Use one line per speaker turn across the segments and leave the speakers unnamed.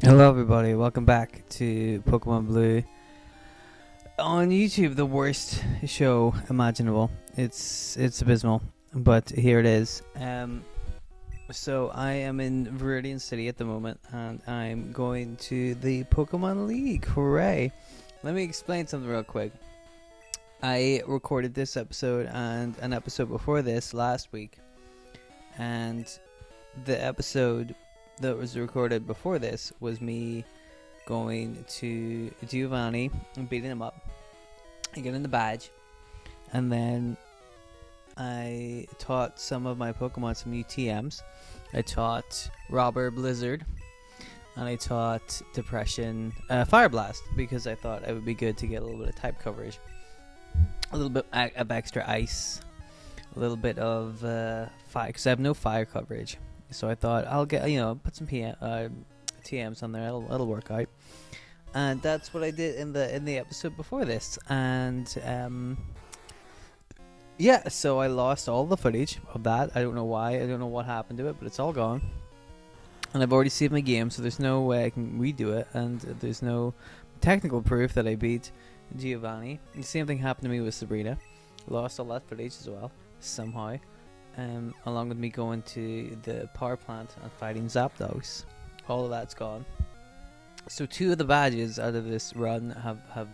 Hello everybody, welcome back to Pokemon Blue on YouTube, the worst show imaginable. It's abysmal, but here it is. So I am in Viridian City at the moment, and I'm going to the Pokemon League. Hooray! Let me explain something real quick. I recorded this episode and an episode before this last week, and the episode that was recorded before this was me going to Giovanni and beating him up and getting the badge, and then I taught some of my Pokemon some new TMs. I taught Robber Blizzard, and I taught Depression Fire Blast, because I thought it would be good to get a little bit of type coverage, a little bit of extra ice, a little bit of fire, because I have no fire coverage. So I thought I'll get, put some TMs on there. It'll work out. And that's what I did in the episode before this. And yeah, so I lost all the footage of that. I don't know why. I don't know what happened to it, but it's all gone. And I've already saved my game, so there's no way I can redo it. And there's no technical proof that I beat Giovanni. The same thing happened to me with Sabrina. Lost all that footage as well, somehow. Along with me going to the power plant and fighting Zapdos. All of that's gone. So 2 of the badges out of this run have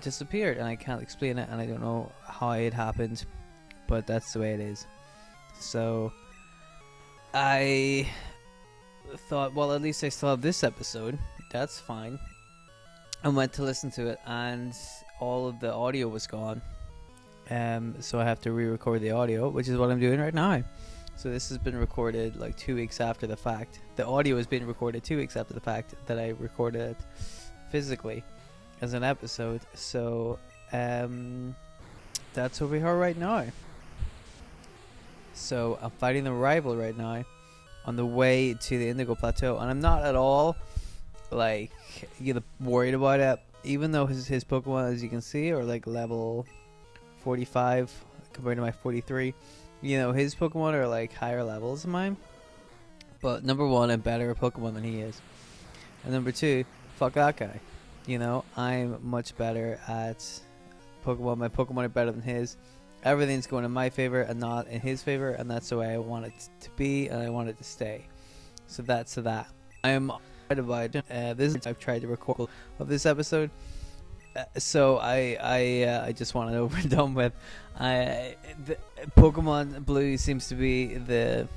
disappeared, and I can't explain it, and I don't know how it happened, but that's the way it is. So I thought, well, at least I still have this episode. That's fine. I went to listen to it, and all of the audio was gone. So I have to re-record the audio, which is what I'm doing right now. So this has been recorded like 2 weeks after the fact. The audio has been recorded 2 weeks after the fact that I recorded it physically as an episode. So that's where we are right now. So I'm fighting the rival right now on the way to the Indigo Plateau, and I'm not at all like worried about it, even though his Pokemon, as you can see, are like level 45 compared to my 43. His Pokemon are like higher levels than mine, but number one, I'm better at Pokemon than he is, and number two, fuck that guy. I'm much better at Pokemon. My Pokemon are better than his. Everything's going in my favor and not in his favor, and that's the way I want it to be, and I want it to stay. So that's that. I am about this. I've tried to record of this episode. So I just want it over and done with. The Pokemon Blue seems to be the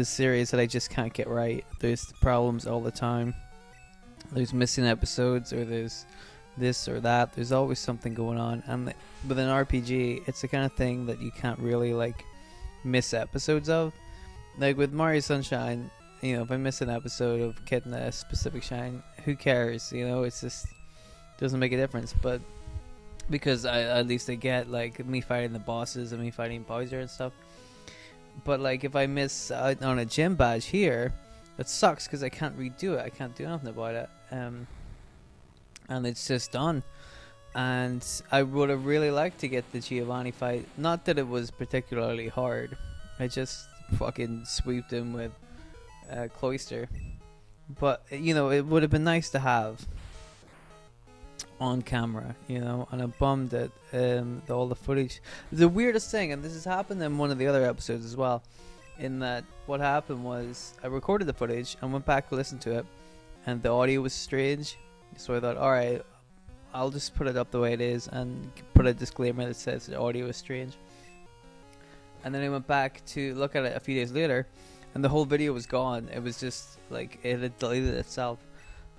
series that I just can't get right. There's problems all the time. There's missing episodes, or there's this or that. There's always something going on. And with an RPG, it's the kind of thing that you can't really miss episodes of. Like with Mario Sunshine, if I miss an episode of getting a specific shine, who cares? It's just doesn't make a difference. But because at least I get me fighting the bosses and me fighting Bowser and stuff. But if I miss out on a gym badge here, that sucks because I can't redo it. I can't do nothing about it. And it's just done. And I would have really liked to get the Giovanni fight. Not that it was particularly hard. I just fucking sweeped him with Cloyster. But it would have been nice to have on camera, and I'm bummed that all the footage. The weirdest thing, and this has happened in one of the other episodes as well, in that what happened was I recorded the footage and went back to listen to it, and the audio was strange. So I thought, alright, I'll just put it up the way it is and put a disclaimer that says the audio is strange. And then I went back to look at it a few days later, and the whole video was gone. It was just it had deleted itself.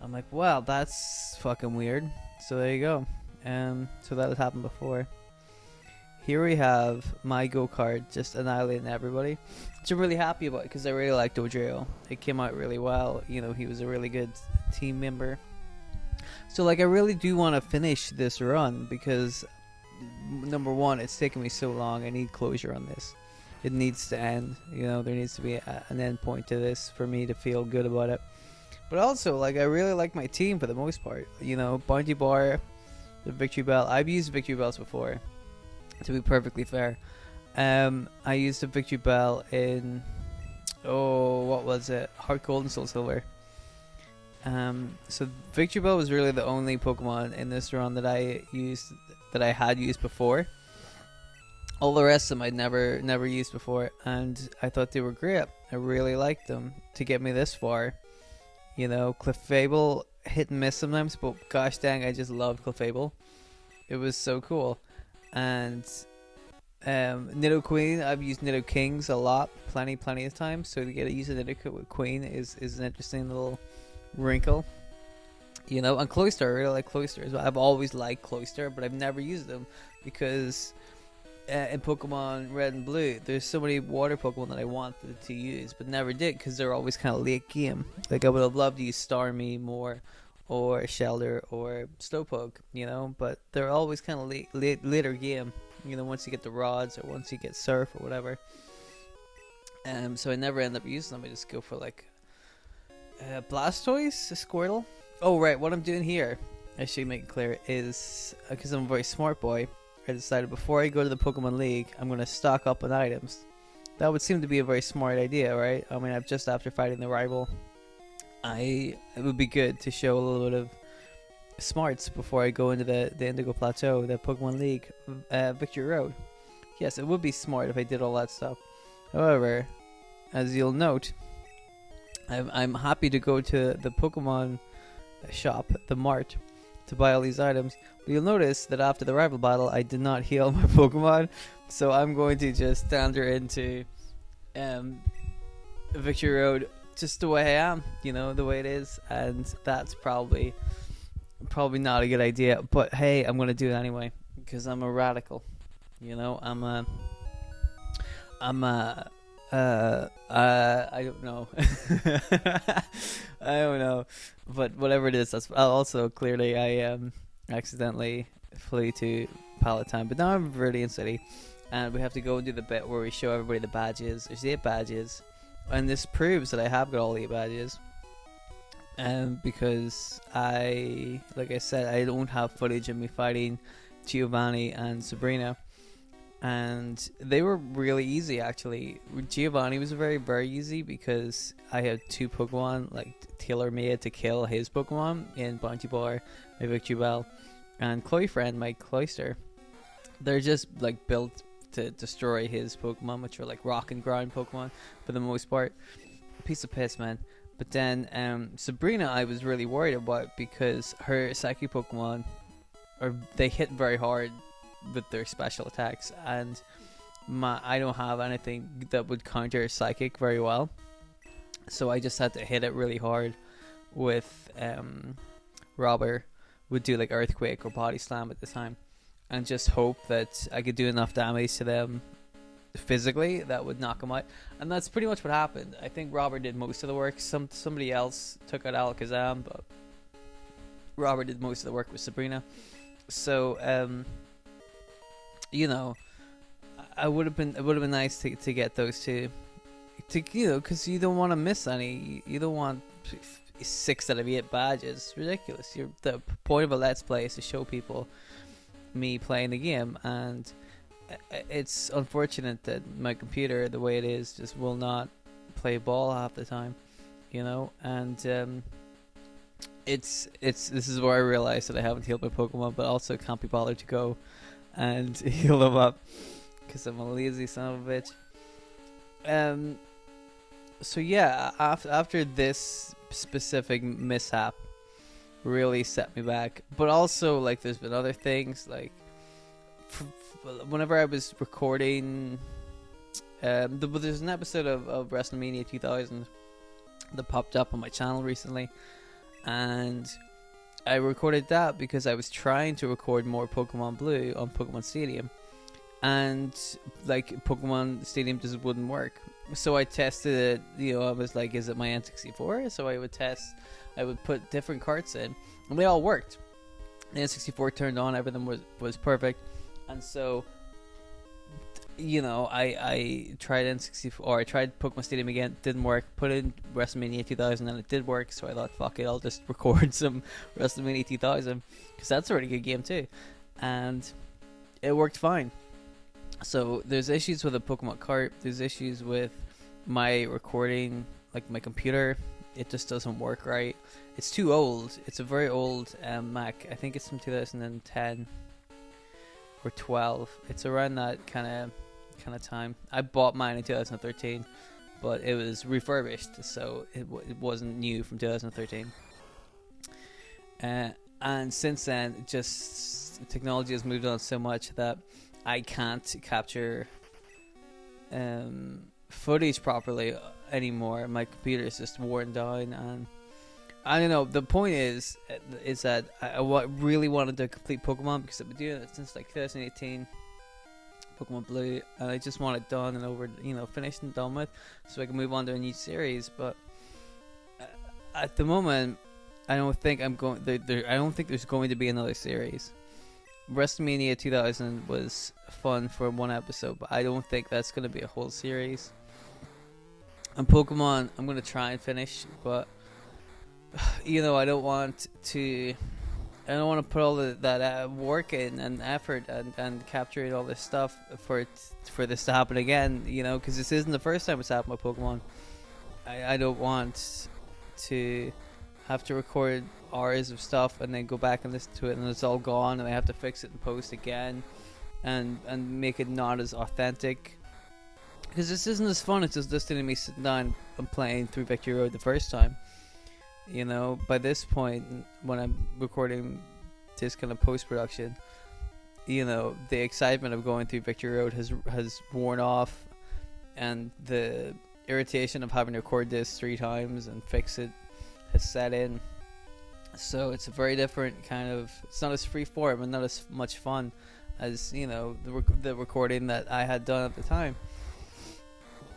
I'm like, well, that's fucking weird. So there you go. So that had happened before. Here we have my go-kart just annihilating everybody, which I'm really happy about because I really liked Odrio. It came out really well. He was a really good team member. So I really do want to finish this run because number one, it's taken me so long. I need closure on this. It needs to end. There needs to be an end point to this for me to feel good about it. But also, I really like my team for the most part. Bounty Bar, the Victory Bell. I've used Victory Bells before, to be perfectly fair. I used the Victory Bell in, what was it? Heart Gold and Soul Silver. So Victory Bell was really the only Pokemon in this run that I had used before. All the rest of them I'd never used before, and I thought they were great. I really liked them to get me this far. Clefable hit and miss sometimes, but gosh dang, I just loved Clefable. It was so cool. And Nidoqueen, I've used Nidokings a lot, plenty of times. So to get to use a Nidoqueen is an interesting little wrinkle. And Cloyster, I really like Cloyster as well. I've always liked Cloyster, but I've never used them because in Pokemon Red and Blue, there's so many water Pokemon that I wanted to use, but never did because they're always kind of late game. Like I would have loved to use Starmie more, or Shelter, or Slowpoke, but they're always kind of later game. Once you get the rods, or once you get Surf, or whatever. So I never end up using them. I just go for like Blastoise, a Squirtle. Oh right, what I'm doing here, I should make it clear, is because I'm a very smart boy. I decided before I go to the Pokemon League, I'm going to stock up on items. That would seem to be a very smart idea, right? I mean, just after fighting the rival, it would be good to show a little bit of smarts before I go into the Indigo Plateau, the Pokemon League, Victory Road. Yes, it would be smart if I did all that stuff. However, as you'll note, I'm happy to go to the Pokemon shop, the mart, to buy all these items. But you'll notice that after the rival battle, I did not heal my Pokemon, so I'm going to just stander into Victory Road just the way I am, the way it is, and that's probably not a good idea. But hey, I'm gonna do it anyway because I'm a radical. I don't know. I don't know, but whatever it is, that's also clearly I accidentally flew to Palatine, but now I'm Viridian City, and we have to go and do the bit where we show everybody the badges. There's 8 badges, and this proves that I have got all 8 badges. Because like I said, I don't have footage of me fighting Giovanni and Sabrina. And they were really easy, actually. Giovanni was very easy because I had 2 Pokemon like tailor-made to kill his Pokemon in Bounty Bar, my Victory Bell, and Cloyfriend, my Cloyster. They're just like built to destroy his Pokemon, which are like rock and ground Pokemon for the most part. Piece of piss, man. But then Sabrina, I was really worried about because her Psychic Pokemon, they hit very hard with their special attacks, and I don't have anything that would counter Psychic very well, so I just had to hit it really hard with Robber would do like Earthquake or Body Slam at the time, and just hope that I could do enough damage to them physically that would knock them out. And that's pretty much what happened. I think Robert did most of the work. Somebody else took out Alakazam, but Robert did most of the work with Sabrina. So it would have been nice to get those two, because you don't want to miss any. You don't want 6 out of 8 badges. It's ridiculous. The point of a Let's Play is to show people me playing the game, and it's unfortunate that my computer, the way it is, just will not play ball half the time, and this is where I realized that I haven't healed my Pokemon, but also can't be bothered to go and heal them up because I'm a lazy son of a bitch. So yeah, after this specific mishap really set me back, but also like there's been other things like whenever I was recording there's an episode of WrestleMania 2000 that popped up on my channel recently, and I recorded that because I was trying to record more Pokemon Blue on Pokemon Stadium, and like Pokemon Stadium just wouldn't work. So I tested it, I was like, is it my N64? So I would put different carts in, and they all worked. The N64 turned on, everything was perfect. And so, I tried N64, or I tried Pokemon Stadium again, didn't work. Put in WrestleMania 2000 and it did work, so I thought, fuck it, I'll just record some WrestleMania 2000, because that's a really good game too. And it worked fine. So there's issues with the Pokemon cart, there's issues with my recording, like my computer it just doesn't work right. It's too old. It's a very old Mac. I think it's from 2010 or 12. It's around that kind of time. I bought mine in 2013, but it was refurbished, so it wasn't new from 2013. And since then, just technology has moved on so much that I can't capture footage properly anymore. My computer is just worn down, and I don't know. The point is that I really wanted to complete Pokemon because I've been doing it since like 2018, Pokemon Blue, and I just want it done and over, finished and done with, so I can move on to a new series. But at the moment, I don't think I'm going. I don't think there's going to be another series. WrestleMania 2000 was fun for one episode, but I don't think that's going to be a whole series. And Pokemon, I'm going to try and finish, but I don't want to put all that work in and effort and capturing all this stuff for this to happen again, because this isn't the first time it's happened with Pokemon. I don't want to have to record hours of stuff and then go back and listen to it and it's all gone and I have to fix it and post again and make it not as authentic, because this isn't as fun as just listening to me sitting down and playing through Victory Road the first time. By this point when I'm recording this kind of post-production, the excitement of going through Victory Road has worn off, and the irritation of having to record this 3 times and fix it has set in. So it's a very different kind of, it's not as free form and not as much fun as the recording that I had done at the time.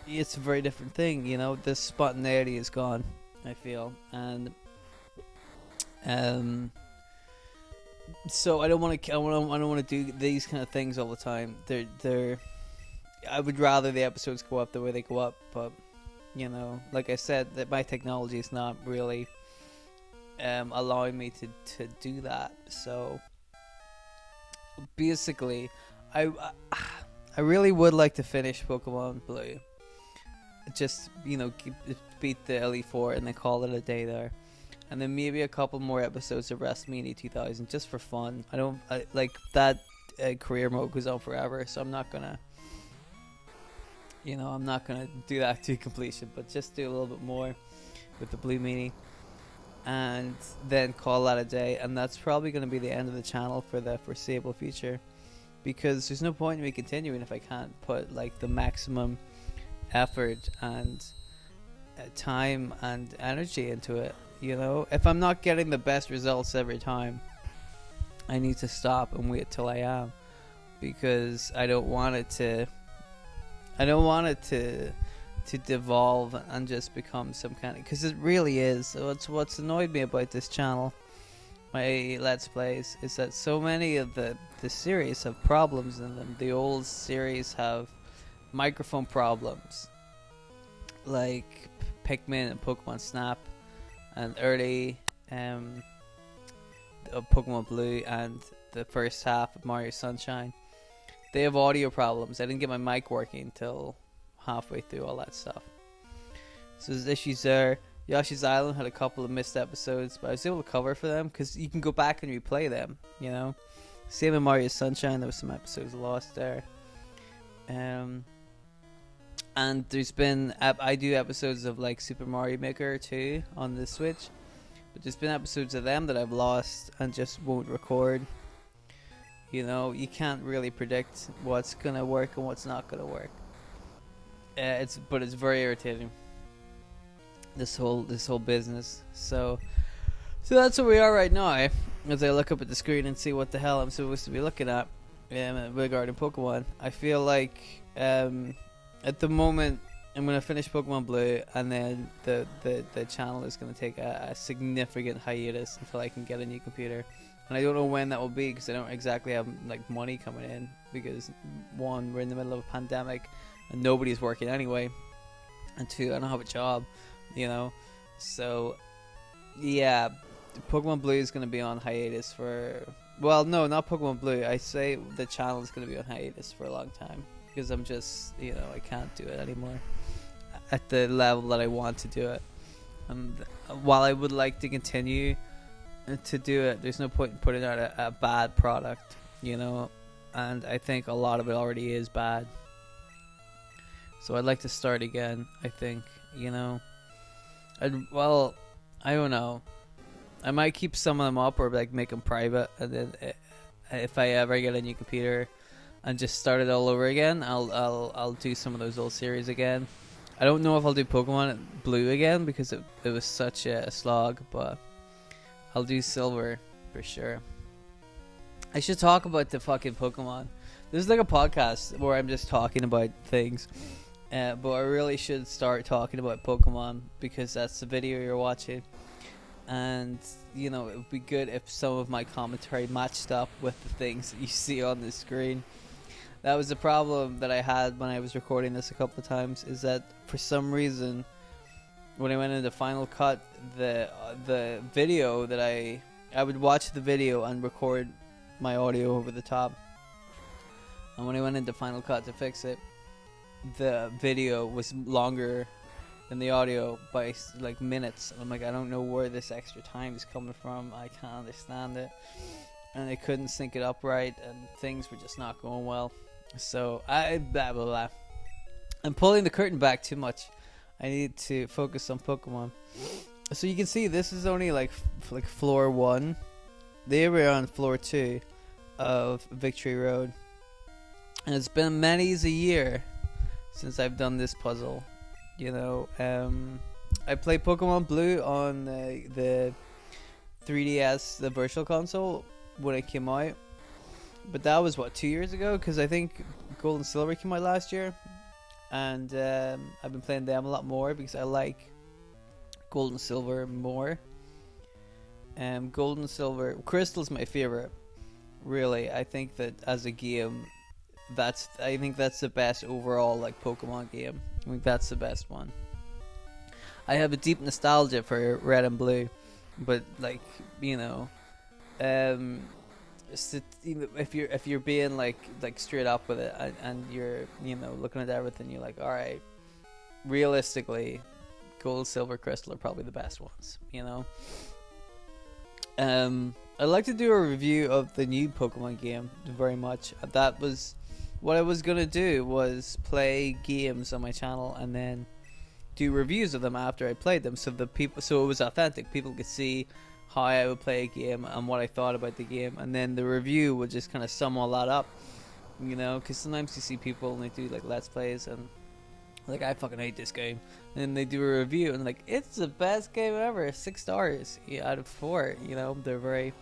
It's a very different thing. This spontaneity is gone, I feel, and so I don't want to do these kind of things all the time. I would rather the episodes go up the way they go up, but like I said, that my technology is not really allowing me to do that. So basically, I really would like to finish Pokemon Blue. Just beat the Elite Four and then call it a day there, and then maybe a couple more episodes of WrestleMania 2000 just for fun. I like that career mode goes on forever, so I'm not gonna do that to completion, but just do a little bit more with the Blue Meanie and then call that a day. And that's probably going to be the end of the channel for the foreseeable future, because there's no point in me continuing if I can't put like the maximum effort and time and energy into it. If I'm not getting the best results every time, I need to stop and wait till I am, because I don't want it to devolve and just become some kind of, because it really is. So what's annoyed me about this channel, my Let's Plays, is that so many of the series have problems in them. The old series have microphone problems, like Pikmin and Pokemon Snap, and early Pokemon Blue and the first half of Mario Sunshine. They have audio problems. I didn't get my mic working until halfway through all that stuff. So there's issues there. Yoshi's Island had a couple of missed episodes, but I was able to cover for them because you can go back and replay them, Same in Mario Sunshine, there was some episodes lost there. And there's been, I do episodes of like Super Mario Maker 2 on the Switch, but there's been episodes of them that I've lost and just won't record. You can't really predict what's gonna work and what's not gonna work. It's very irritating, this whole business. So that's where we are right now. As I look up at the screen and see what the hell I'm supposed to be looking at regarding Pokemon, I feel like at the moment I'm gonna finish Pokemon Blue, and then the channel is gonna take a significant hiatus until I can get a new computer. And I don't know when that will be, because I don't exactly have like money coming in, because 1, we're in the middle of a pandemic and nobody's working anyway, and 2, I don't have a job, so yeah, Pokemon Blue is going to be on hiatus for, well, no, not Pokemon Blue, I say the channel is going to be on hiatus for a long time, because I'm just, I can't do it anymore at the level that I want to do it. And while I would like to continue to do it, there's no point in putting out a bad product, you know. And I think a lot of it already is bad. So I'd like to start again. I think, you know. Well, I don't know. I might keep some of them up or like make them private, and then if I ever get a new computer and just start it all over again, I'll do some of those old series again. I don't know if I'll do Pokemon Blue again because it was such a slog, but I'll do Silver for sure. I should talk about the fucking Pokemon. This is like a podcast where I'm just talking about things. But I really should start talking about Pokemon because that's the video you're watching. And, you know, it would be good if some of my commentary matched up with the things that you see on the screen. That was the problem that I had when I was recording this a couple of times, is that for some reason, when I went into Final Cut, the video that I would watch the video and record my audio over the top. And when I went into Final Cut to fix it, the video was longer than the audio by like minutes. I'm like, I don't know where this extra time is coming from. I can't understand it. And I couldn't sync it up right, and things were just not going well. So blah blah blah. I'm pulling the curtain back too much. I need to focus on Pokemon. So you can see this is only like floor 1. They were on floor 2 of Victory Road, and it's been many's a year since I've done this puzzle. You know, I played Pokemon Blue on the 3DS, the Virtual Console, when it came out. But that was, what, 2 years ago? Because I think Gold and Silver came out last year. And I've been playing them a lot more because I like Gold and Silver more. Gold and Silver, Crystal's my favorite. Really, I think that as a game, I think that's the best overall like Pokemon game. I think that's the best one. I have a deep nostalgia for Red and Blue, but like, you know, if you're being like straight up with it, and you're, you know, looking at everything, you're like, all right, realistically, Gold, Silver, Crystal are probably the best ones, you know. I'd like to do a review of the new Pokemon game very much. That was what I was gonna do, was play games on my channel and then do reviews of them after I played them, so it was authentic. People could see how I would play a game and what I thought about the game, and then the review would just kind of sum all that up, you know, because sometimes you see people and they do like let's plays and like, I fucking hate this game, and then they do a review and like, it's the best game ever, 6 stars out of 4, you know. They're very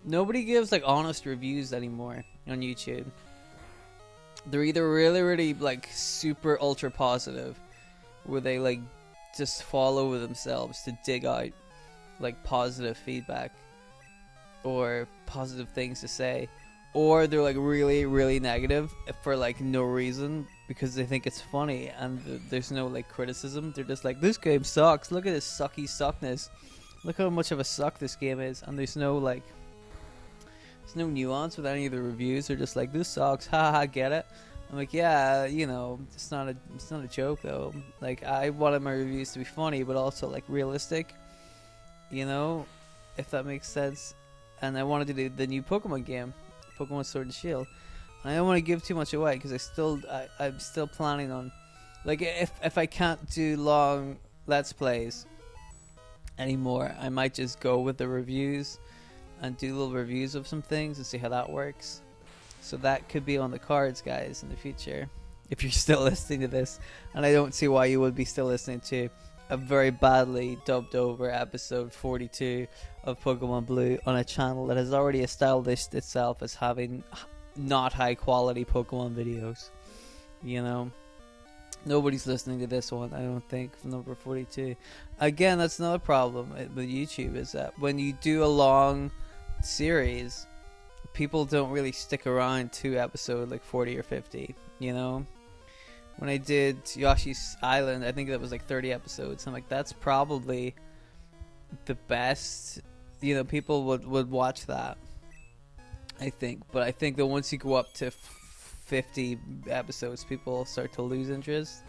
nobody gives like honest reviews anymore on YouTube. They're either really like super ultra positive, where they like just fall over themselves to dig out like positive feedback or positive things to say, or they're like really negative for like no reason because they think it's funny and there's no like criticism. They're just like, this game sucks, look at this sucky suckness, look how much of a suck this game is, and there's no nuance with any of the reviews. They're just like, this sucks, haha, get it. I'm like, yeah, you know, it's not a joke though. Like, I wanted my reviews to be funny, but also like realistic, you know, if that makes sense. And I wanted to do the new Pokemon game, Pokemon Sword and Shield. And I don't want to give too much away because I'm still planning on, like, if I can't do long Let's Plays anymore, I might just go with the reviews and do little reviews of some things and see how that works. So that could be on the cards, guys, in the future, if you're still listening to this. And I don't see why you would be still listening to a very badly dubbed over episode 42 of Pokemon Blue on a channel that has already established itself as having not high quality Pokemon videos. You know, nobody's listening to this one, I don't think, from number 42. Again, that's another problem with YouTube, is that when you do a long series, people don't really stick around to episode like 40 or 50, you know. When I did Yoshi's Island, I think that was like 30 episodes. I'm like, that's probably the best, you know, people would watch that, I think. But I think that once you go up to 50 episodes, people start to lose interest.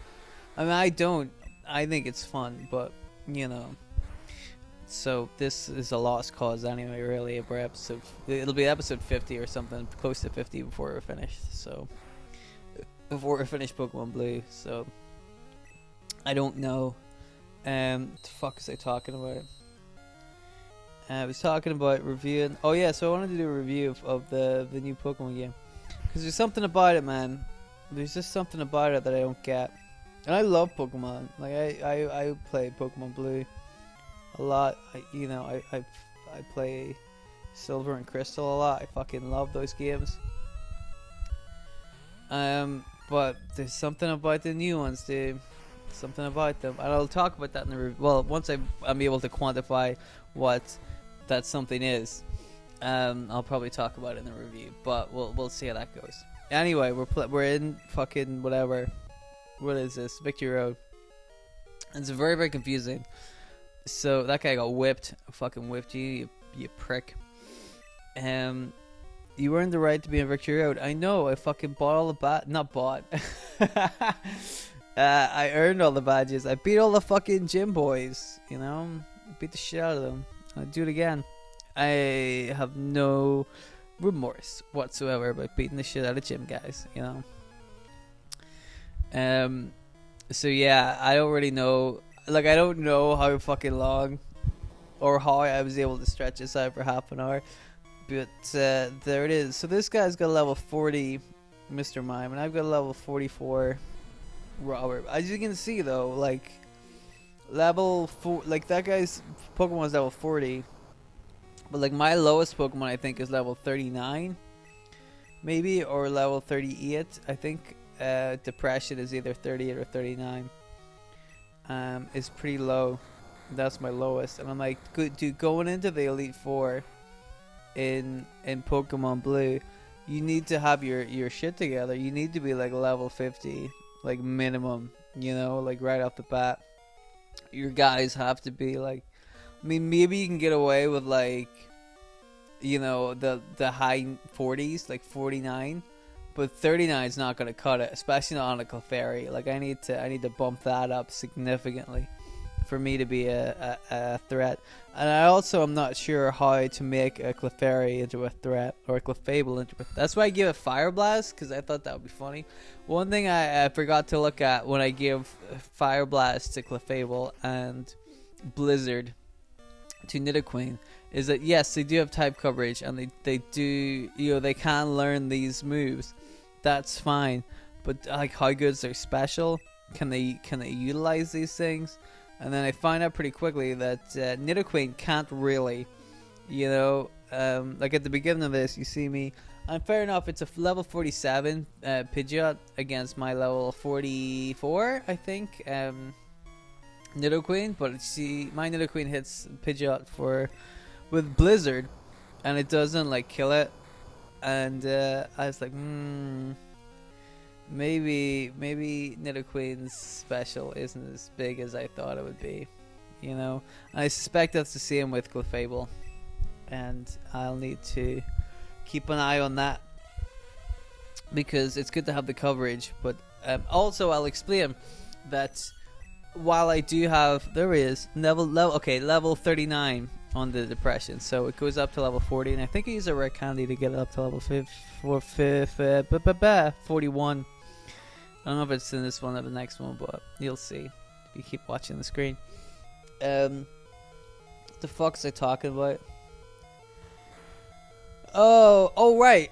I mean, I don't I think it's fun, but you know. So this is a lost cause anyway. Really, we're episode. It'll be episode 50 or something, close to 50 before we're finished. So before we finish Pokemon Blue, so I don't know. The fuck is I talking about? I was talking about reviewing. Oh yeah, so I wanted to do a review of the new Pokemon game because there's something about it, man. There's just something about it that I don't get. And I love Pokemon. Like I play Pokemon Blue a lot. I play Silver and Crystal a lot. I fucking love those games. But there's something about the new ones, dude. Something about them, and I'll talk about that in the review. Well, once I'm able to quantify what that something is, I'll probably talk about it in the review. But we'll see how that goes. Anyway, we're in fucking whatever. What is this? Victory Road. It's very, very confusing. So that guy got whipped. Fucking whipped you prick. You earned the right to be in Victory Road. I know. I fucking bought all the not bought. I earned all the badges. I beat all the fucking gym boys. You know, beat the shit out of them. I'll do it again. I have no remorse whatsoever about beating the shit out of gym guys. You know. So yeah, I don't really know. Like, I don't know how fucking long or how I was able to stretch this out for half an hour. But there it is. So this guy's got a level 40 Mr. Mime, and I've got a level 44 Robert. As you can see though, like level 4, like that guy's Pokemon's level 40, but like my lowest Pokemon I think is level 39 maybe, or level 38. I think Depression is either 38 or 39. It's pretty low. That's my lowest, and I'm like, good dude, going into the Elite Four in Pokemon Blue, you need to have your shit together. You need to be like level 50, like minimum, you know, like right off the bat. Your guys have to be like, I mean, maybe you can get away with like, you know, the high 40s, like 49, but 39 is not gonna cut it, especially not on a Clefairy. Like I need to bump that up significantly for me to be a threat. And I also am not sure how to make a Clefairy into a threat, or a Clefable into a that's why I give it Fire Blast, because I thought that would be funny. One thing I forgot to look at when I give Fire Blast to Clefable and Blizzard to Nidoqueen is that yes, they do have type coverage, and they do, you know, they can learn these moves. That's fine, but like how good is their special? Can they utilize these things? And then I find out pretty quickly that Nidoqueen can't really, you know, like at the beginning of this, you see me, and fair enough, it's a level 47 Pidgeot against my level 44, I think, Nidoqueen, but see, my Nidoqueen hits Pidgeot with Blizzard, and it doesn't like kill it, and I was like, maybe Nidoqueen's special isn't as big as I thought it would be, you know. And I suspect that's the same with Clefable, and I'll need to keep an eye on that because it's good to have the coverage. But also I'll explain that while I do have, there is level 39 on the Depression, so it goes up to level 40, and I think I use a rare candy to get it up to level 41. I don't know if it's in this one or the next one, but you'll see if you keep watching the screen. The fuck's I talking about? Oh right.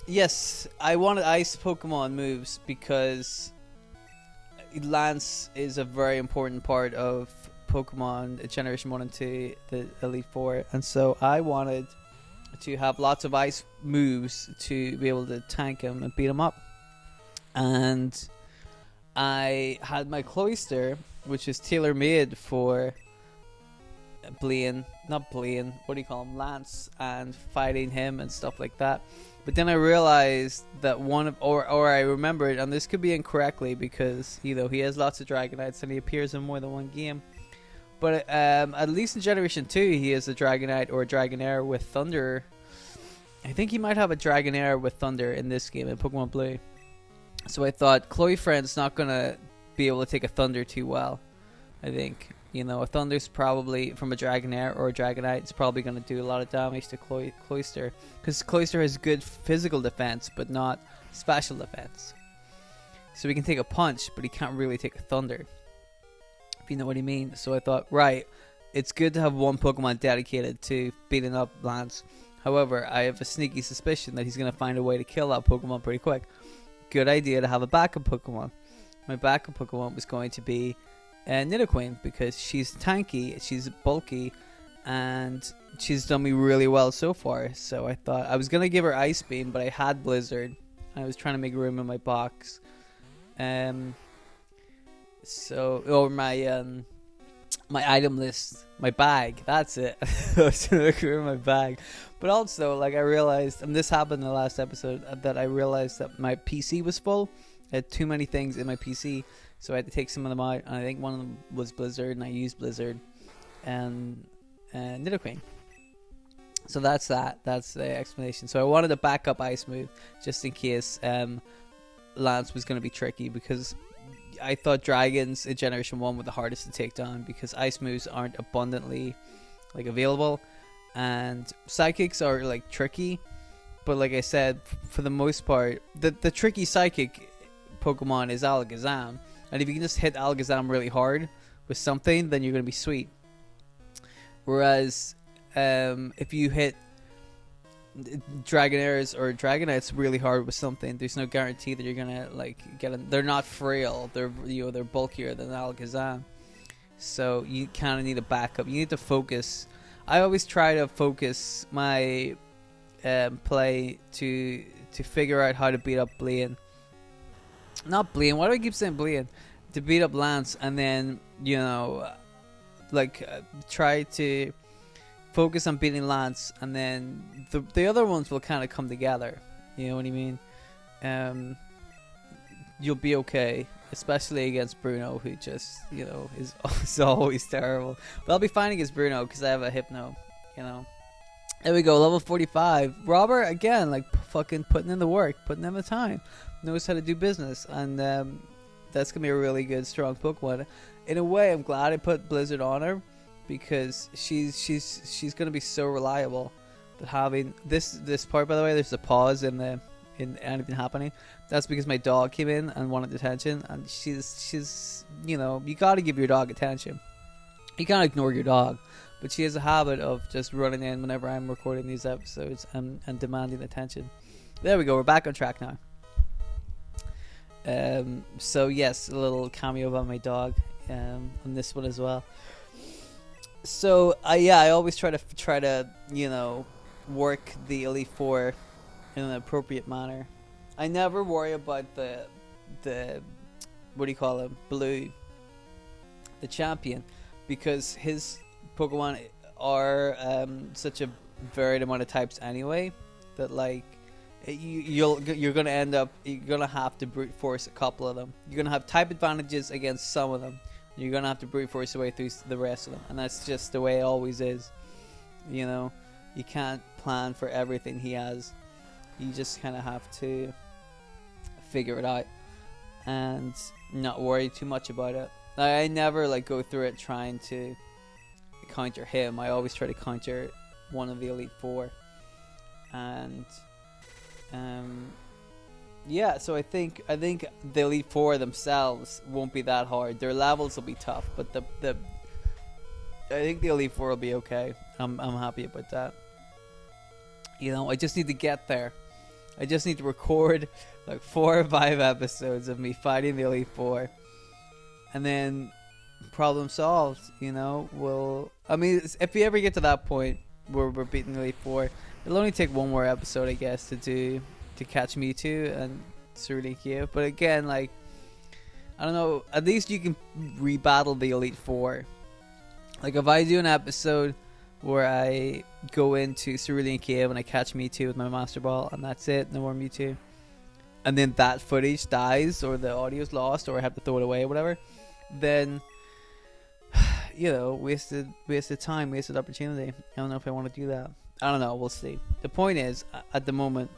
Yes, I wanted ice Pokemon moves because Lance is a very important part of Pokemon Generation 1 and 2, the Elite Four, and so I wanted to have lots of ice moves to be able to tank him and beat him up. And I had my Cloyster, which is tailor-made for Blaine, not Blaine, what do you call him, Lance, and fighting him and stuff like that. But then I realized that or I remembered, and this could be incorrectly because, you know, he has lots of Dragonites and he appears in more than one game. But at least in Generation 2, he is a Dragonite or a Dragonair with Thunder. I think he might have a Dragonair with Thunder in this game, in Pokemon Blue. So I thought, Cloyfriend's not going to be able to take a Thunder too well. I think. A Thunder's probably from a Dragonair or a Dragonite. It's probably going to do a lot of damage to Cloyster, because Cloyster has good physical defense, but not special defense. So he can take a punch, but he can't really take a Thunder, if you know what I mean. So I thought, right, it's good to have one Pokemon dedicated to beating up Lance. However, I have a sneaky suspicion that he's going to find a way to kill that Pokemon pretty quick. Good idea to have a backup Pokemon. My backup Pokemon was going to be Nidoqueen, because she's tanky, she's bulky, and she's done me really well so far. So I thought I was going to give her Ice Beam, but I had Blizzard. I was trying to make room in my box. Or my item list, my bag, that's it. I was trying to make room in my bag. But also, like, I realized, and this happened in the last episode, that I realized that my PC was full. I had too many things in my PC, so I had to take some of them out, and I think one of them was Blizzard, and I used Blizzard and Nidoqueen. So that's that. That's the explanation. So I wanted a backup Ice move just in case Lance was going to be tricky, because I thought Dragons in Generation 1 were the hardest to take down, because Ice moves aren't abundantly available, and Psychics are tricky, but like I said, for the most part, the tricky Psychic Pokemon is Alakazam, and if you can just hit Alakazam really hard with something, then you're going to be sweet. Whereas if you hit Dragonairs or Dragonites really hard with something, there's no guarantee that you're gonna get them. They're not frail. They're bulkier than Alakazam, so you kind of need a backup. You need to focus. I always try to focus my play to figure out how to beat up Blaine. Not Blaine. Why do I keep saying Blaine? To beat up Lance, and then try to focus on beating Lance, and then the other ones will kind of come together. You know what I mean? You'll be okay, especially against Bruno, who just is always terrible. But I'll be fine against Bruno because I have a Hypno. There we go, level 45. Robert again, fucking putting in the work, putting in the time, knows how to do business, and that's gonna be a really good, strong Pokemon. In a way, I'm glad I put Blizzard on her, because she's gonna be so reliable. That having this part, by the way, there's a pause in anything happening. That's because my dog came in and wanted attention, and she's you gotta give your dog attention. You can't ignore your dog, but she has a habit of just running in whenever I'm recording these episodes and demanding attention. There we go, we're back on track now. So yes, a little cameo about my dog on this one as well. So I always try to work the Elite Four in an appropriate manner. I never worry about the what do you call him, Blue, the champion, because his Pokemon are such a varied amount of types anyway, that you're gonna have to brute force a couple of them. You're gonna have type advantages against some of them. You're gonna have to brute force your way through the rest of them, and that's just the way it always is. You can't plan for everything he has. You just kind of have to figure it out and not worry too much about it. I never go through it trying to counter him. I always try to counter one of the Elite Four, and yeah, so I think the Elite Four themselves won't be that hard. Their levels will be tough, but I think the Elite Four will be okay. I'm happy about that. I just need to get there. I just need to record 4 or 5 episodes of me fighting the Elite Four, and then problem solved. If we ever get to that point where we're beating the Elite Four, it'll only take one more episode, I guess, to catch Mewtwo and Cerulean Kiev. But again, I don't know, at least you can rebattle the Elite Four. If I do an episode where I go into Cerulean Kiev and I catch Mewtwo with my Master Ball, and that's it, no more Mewtwo, and then that footage dies, or the audio's lost, or I have to throw it away or whatever, then wasted time, wasted opportunity. I don't know if I want to do that. I don't know, we'll see. The point is, at the moment,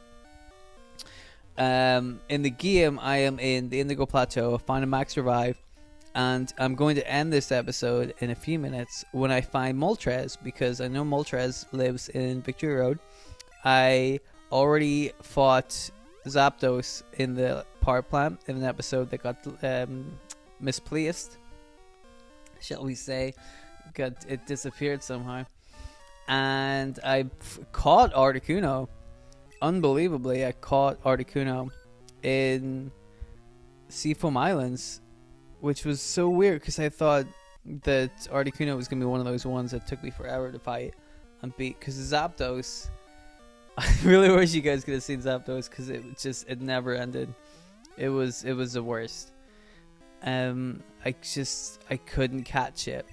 in the game, I am in the Indigo Plateau, find a max revive, And I'm going to end this episode in a few minutes when I find Moltres, because I know Moltres lives in Victory Road. I already fought Zapdos in the power plant in an episode that got misplaced, shall we say. It disappeared somehow. And I caught Articuno. Unbelievably, I caught Articuno in Seafoam Islands, which was so weird because I thought that Articuno was going to be one of those ones that took me forever to fight and beat. Because Zapdos, I really wish you guys could have seen Zapdos, because it never ended. It was the worst. I couldn't catch it.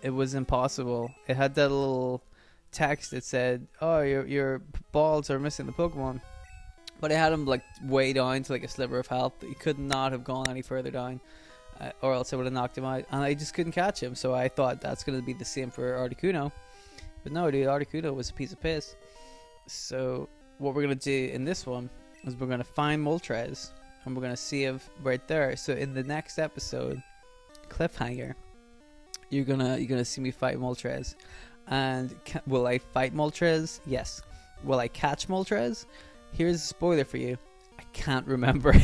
It was impossible. It had that little text that said, "Oh, your balls are missing the Pokemon," but I had him like way down to like a sliver of health. He could not have gone any further down, or else I would have knocked him out, and I just couldn't catch him. So I thought that's going to be the same for Articuno, but no, dude, Articuno was a piece of piss. So what we're going to do in this one is we're going to find Moltres, and we're going to see if right there. So in the next episode, cliffhanger, you're gonna see me fight Moltres. And will I fight Moltres? Yes. Will I catch Moltres? Here's a spoiler for you. I can't remember.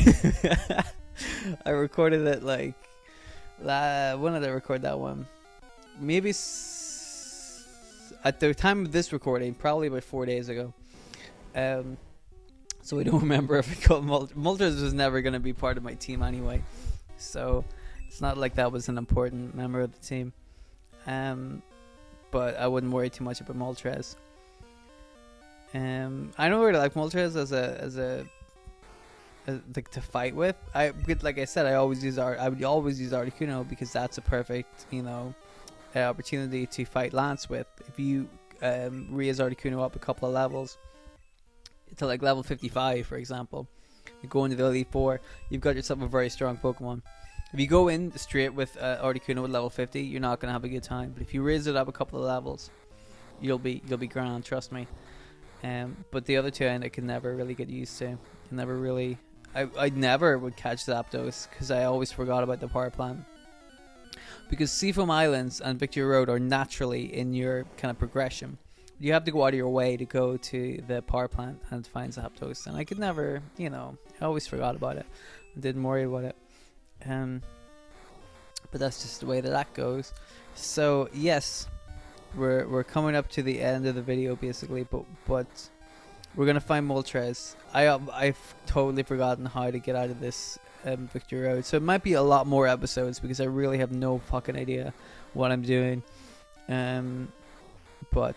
I recorded it like when did I record that one? Maybe at the time of this recording, probably about 4 days ago. So I don't remember if I caught Moltres. Moltres was never going to be part of my team anyway, so it's not like that was an important member of the team. But I wouldn't worry too much about Moltres. I don't really like Moltres as like to fight with. Like I said, I would always use Articuno, because that's a perfect, opportunity to fight Lance with. If you raise Articuno up a couple of levels to like level 55, for example, you go into the Elite Four, you've got yourself a very strong Pokemon. If you go in straight with Articuno at level 50, you're not gonna have a good time. But if you raise it up a couple of levels, you'll be grand. Trust me. But the other two I could never really get used to. I never would catch Zapdos because I always forgot about the power plant. Because Seafoam Islands and Victory Road are naturally in your kind of progression. You have to go out of your way to go to the power plant and find Zapdos, and I could never, I always forgot about it. I didn't worry about it. But that's just the way that goes. So yes, we're coming up to the end of the video basically, but we're gonna find Moltres. I've totally forgotten how to get out of this Victory Road, so it might be a lot more episodes because I really have no fucking idea what I'm doing. But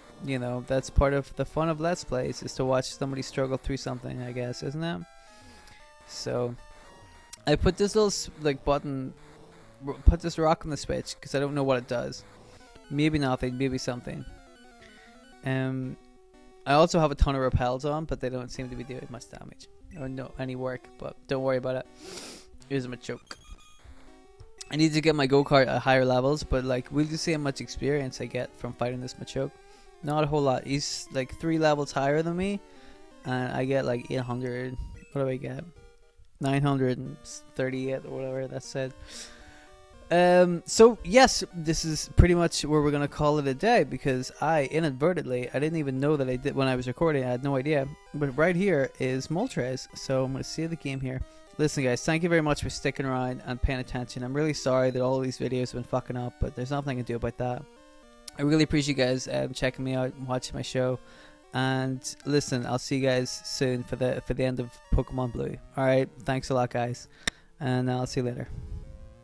that's part of the fun of Let's Plays, is to watch somebody struggle through something, I guess, isn't it? So I put this little put this rock on the switch because I don't know what it does. Maybe nothing, maybe something. I also have a ton of repels on, but they don't seem to be doing much damage or any work. But don't worry about it. Here's my choke. I need to get my go-kart at higher levels, but like we'll just see how much experience I get from fighting this Machoke. Not a whole lot. He's like 3 levels higher than me, and I get like 800. What do I get? 938 or whatever that said. So yes, this is pretty much where we're gonna call it a day, because I didn't even know that I did when I was recording. I had no idea, but right here is Moltres, so I'm gonna save the game here. Listen guys, thank you very much for sticking around and paying attention. I'm really sorry that all these videos have been fucking up, but there's nothing I can do about that. I really appreciate you guys checking me out and watching my show. And listen, I'll see you guys soon for the end of Pokemon Blue. Alright, thanks a lot guys, and I'll see you later.